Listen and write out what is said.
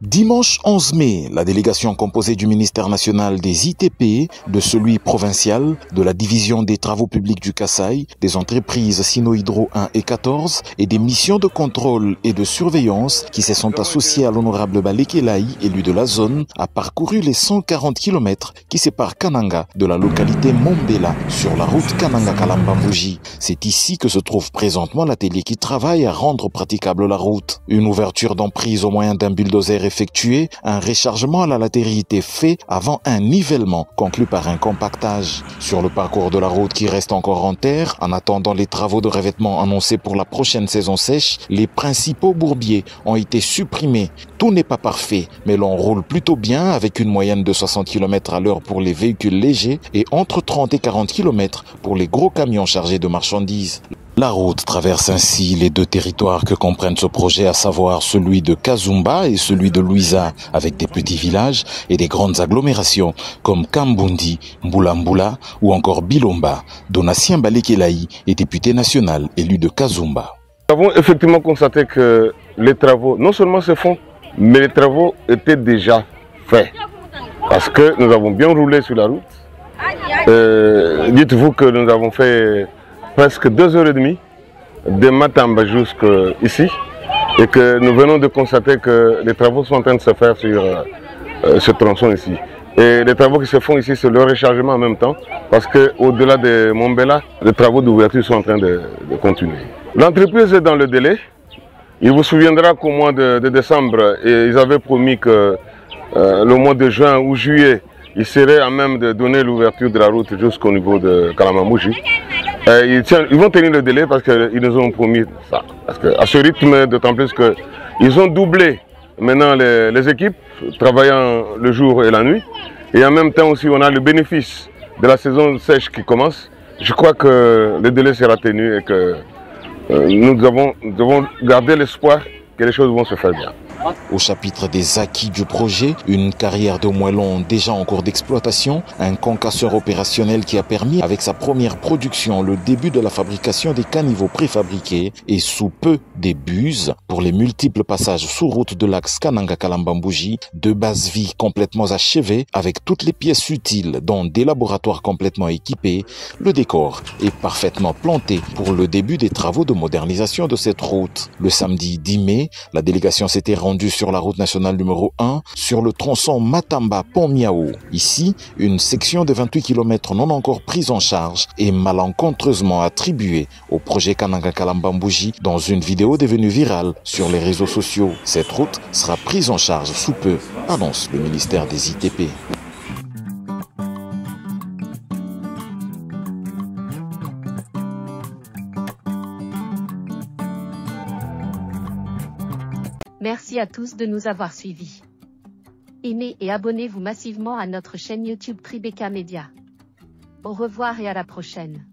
Dimanche 11 mai, la délégation composée du ministère national des ITP, de celui provincial, de la division des travaux publics du Kasaï, des entreprises Sino-Hydro 1 et 14 et des missions de contrôle et de surveillance qui se sont associées à l'honorable Balekelaï, élu de la zone, a parcouru les 140 km qui séparent Kananga de la localité Mombela sur la route Kananga-Kalambambouji. C'est ici que se trouve présentement l'atelier qui travaille à rendre praticable la route. Une ouverture d'emprise au moyen d'un bulldozer effectué, un rechargement à la latérité fait avant un nivellement conclu par un compactage. Sur le parcours de la route qui reste encore en terre, en attendant les travaux de revêtement annoncés pour la prochaine saison sèche, les principaux bourbiers ont été supprimés. Tout n'est pas parfait, mais l'on roule plutôt bien avec une moyenne de 60 km à l'heure pour les véhicules légers et entre 30 et 40 km pour les gros camions chargés de marchandises. La route traverse ainsi les deux territoires que comprennent ce projet, à savoir celui de Kazumba et celui de Luiza, avec des petits villages et des grandes agglomérations comme Kambundi, Mbulambula ou encore Bilomba. Donatien Balekelaï est député national élu de Kazumba. Nous avons effectivement constaté que les travaux non seulement se font, mais les travaux étaient déjà faits. Parce que nous avons bien roulé sur la route. Dites-vous que nous avons fait presque 2h30 de Matamba jusqu'ici et que nous venons de constater que les travaux sont en train de se faire sur ce tronçon ici. Et les travaux qui se font ici, c'est le rechargement en même temps parce qu'au-delà de Mombela, les travaux d'ouverture sont en train de continuer. L'entreprise est dans le délai. Il vous souviendra qu'au mois de décembre, ils avaient promis que le mois de juin ou juillet, ils seraient à même de donner l'ouverture de la route jusqu'au niveau de Kalambambouji. Ils vont tenir le délai parce qu'ils nous ont promis ça. Parce qu'à ce rythme, d'autant plus qu'ils ont doublé maintenant les équipes, travaillant le jour et la nuit. Et en même temps aussi, on a le bénéfice de la saison sèche qui commence. Je crois que le délai sera tenu et que nous devons garder l'espoir que les choses vont se faire bien. Au chapitre des acquis du projet, une carrière de moellons déjà en cours d'exploitation, un concasseur opérationnel qui a permis avec sa première production le début de la fabrication des caniveaux préfabriqués et sous peu des buses pour les multiples passages sous route de l'axe Kananga-Kalambambouji, deux bases-vie complètement achevées avec toutes les pièces utiles dont des laboratoires complètement équipés, le décor est parfaitement planté pour le début des travaux de modernisation de cette route. Le samedi 10 mai, la délégation s'était rendue sur la route nationale numéro 1, sur le tronçon Matamba-Pont-Miao. Ici, une section de 28 km non encore prise en charge et malencontreusement attribuée au projet Kananga-Kalambambouji dans une vidéo devenue virale sur les réseaux sociaux. Cette route sera prise en charge sous peu, annonce le ministère des ITP. Merci à tous de nous avoir suivis. Aimez et abonnez-vous massivement à notre chaîne YouTube Tribeca Media. Au revoir et à la prochaine.